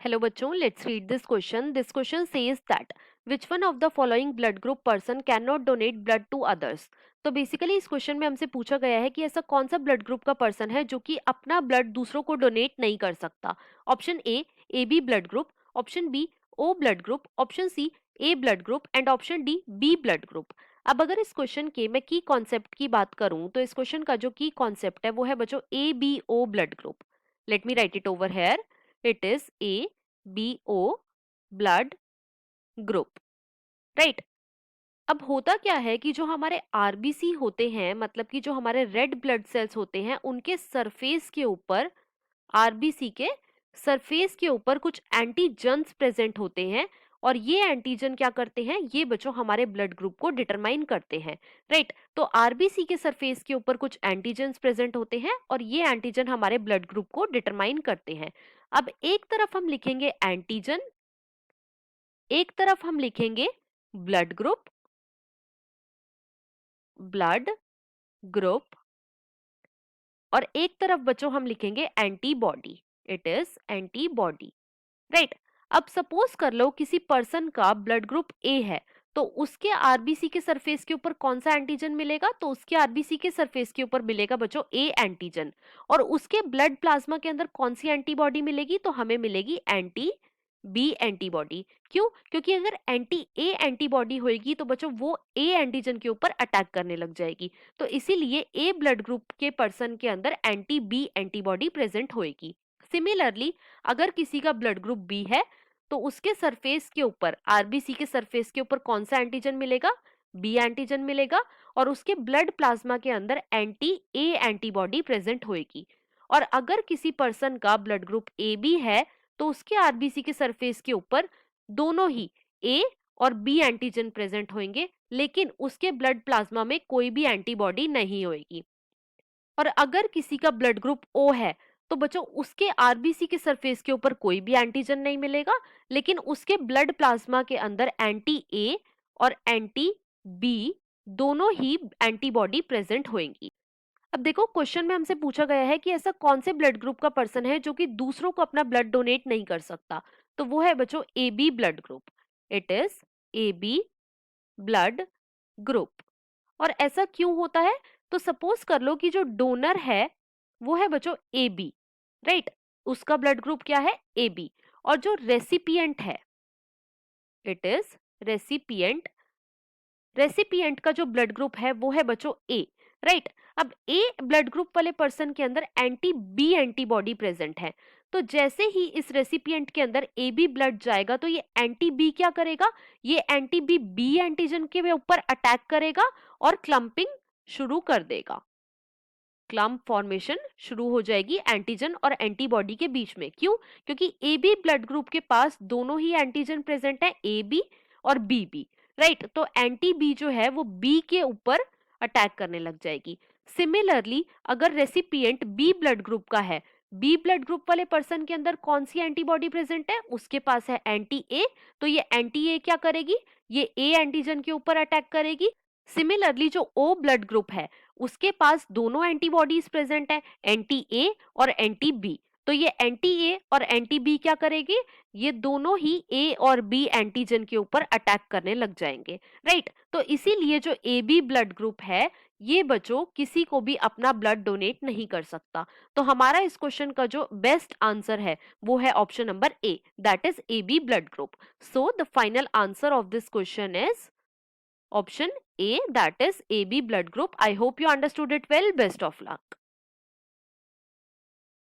Hello बच्चों, let's read this question. This question says that which one of the following blood group person cannot donate blood to others? तो basically इस question में हमसे पूछा गया है कि ऐसा कौन सा ब्लड ग्रुप का पर्सन है जो कि अपना ब्लड दूसरों को डोनेट नहीं कर सकता। Option A B blood group, option B O blood group, option C A blood group and option D B blood group. अब अगर इस क्वेश्चन के मैं की कॉन्सेप्ट की बात करूं तो इस क्वेश्चन का जो की कॉन्सेप्ट है वो है बच्चों A B O blood group. Let me write it over here. It is a BO blood group, right. अब होता क्या है कि जो हमारे आरबीसी होते हैं, मतलब कि जो हमारे रेड ब्लड सेल्स होते हैं, उनके सरफेस के ऊपर, आरबीसी के सरफेस के ऊपर कुछ एंटीजन्स प्रेजेंट होते हैं और ये एंटीजन क्या करते हैं, ये बच्चों हमारे ब्लड ग्रुप को डिटरमाइन करते हैं, राइट। तो आरबीसी के सरफेस के ऊपर कुछ एंटीजन्स प्रेजेंट होते हैं और ये एंटीजन हमारे ब्लड ग्रुप को डिटरमाइन करते हैं। अब एक तरफ हम लिखेंगे एंटीजन, एक तरफ हम लिखेंगे ब्लड ग्रुप, ब्लड ग्रुप, और एक तरफ बच्चों हम लिखेंगे antibody, it is antibody, right. अब सपोज कर लो किसी पर्सन का ब्लड ग्रुप ए है, तो उसके आरबीसी के सरफेस के ऊपर कौन सा एंटीजन मिलेगा, तो उसके आरबीसी के सरफेस के ऊपर मिलेगा बच्चों ए एंटीजन। और उसके ब्लड प्लाज्मा के अंदर कौन सी एंटीबॉडी मिलेगी, तो हमें मिलेगी एंटी बी एंटीबॉडी। क्यों? क्योंकि अगर एंटी ए एंटीबॉडी होगी तो बच्चों वो ए एंटीजन के ऊपर अटैक करने लग जाएगी, तो इसीलिए ए ब्लड ग्रुप के पर्सन के अंदर एंटी बी एंटीबॉडी प्रेजेंट होएगी। सिमिलरली अगर किसी का ब्लड ग्रुप बी है तो उसके सरफेस के ऊपर, आरबीसी के सरफेस के ऊपर कौन सा एंटीजन मिलेगा, बी एंटीजन मिलेगा, और उसके ब्लड प्लाज्मा के अंदर एंटी ए एंटीबॉडी प्रेजेंट होएगी। और अगर किसी पर्सन का ब्लड ग्रुप ए बी है तो उसके आरबीसी के सरफेस के ऊपर दोनों ही ए और बी एंटीजन प्रेजेंट होंगे, लेकिन उसके ब्लड प्लाज्मा में कोई भी एंटीबॉडी नहीं होगी। और अगर किसी का ब्लड ग्रुप ओ है तो बच्चों उसके आरबीसी के सरफेस के ऊपर कोई भी एंटीजन नहीं मिलेगा, लेकिन उसके ब्लड प्लाज्मा के अंदर एंटी ए और एंटी बी दोनों ही एंटीबॉडी प्रेजेंट होंगी। अब देखो क्वेश्चन में हमसे पूछा गया है कि ऐसा कौन से ब्लड ग्रुप का पर्सन है जो कि दूसरों को अपना ब्लड डोनेट नहीं कर सकता, तो वो है बच्चों A B blood group. It is A B blood group. और ऐसा क्यों होता है, तो सपोज कर लो कि जो डोनर है वो है बच्चों ए बी, राइट, उसका ब्लड ग्रुप क्या है ए बी, और जो रेसिपिएंट है इट इज रेसिपिएंट, रेसिपिएंट का जो ब्लड ग्रुप है वो है बच्चों ए, राइट। अब ए ब्लड ग्रुप वाले पर्सन के अंदर एंटी बी एंटीबॉडी प्रेजेंट है, तो जैसे ही इस रेसिपिएंट के अंदर ए बी ब्लड जाएगा तो ये एंटी बी क्या करेगा, ये एंटी बी बी एंटीजन के ऊपर अटैक करेगा और क्लम्पिंग शुरू कर देगा, क्लम्प फॉर्मेशन शुरू हो जाएगी एंटीजन और एंटीबॉडी के बीच में। क्यों? क्योंकि ए बी ब्लड ग्रुप के पास दोनों ही एंटीजन प्रेजेंट है, ए बी और बी बी, राइट। तो एंटी बी जो है वो बी के ऊपर अटैक करने लग जाएगी। सिमिलरली अगर रेसिपिएंट बी ब्लड ग्रुप का है, बी ब्लड ग्रुप वाले पर्सन के अंदर कौन सी एंटीबॉडी प्रेजेंट है, उसके पास है एंटी ए, तो ये एंटी ए क्या करेगी, ये ए एंटीजन के ऊपर अटैक करेगी। सिमिलरली जो ओ ब्लड ग्रुप है उसके पास दोनों एंटीबॉडीज प्रेजेंट है, एंटी ए और एंटी बी, तो ये एंटी ए और एंटी बी क्या करेगी, ये दोनों ही ए और बी एंटीजन के ऊपर अटैक करने लग जाएंगे, राइट। तो इसीलिए जो ए बी ब्लड ग्रुप है ये बच्चों किसी को भी अपना ब्लड डोनेट नहीं कर सकता। तो हमारा इस क्वेश्चन का जो बेस्ट आंसर है वो है option number A, that is A B blood group. So the final answer of this question is option A, that is AB blood group. I hope you understood it well. Best of luck.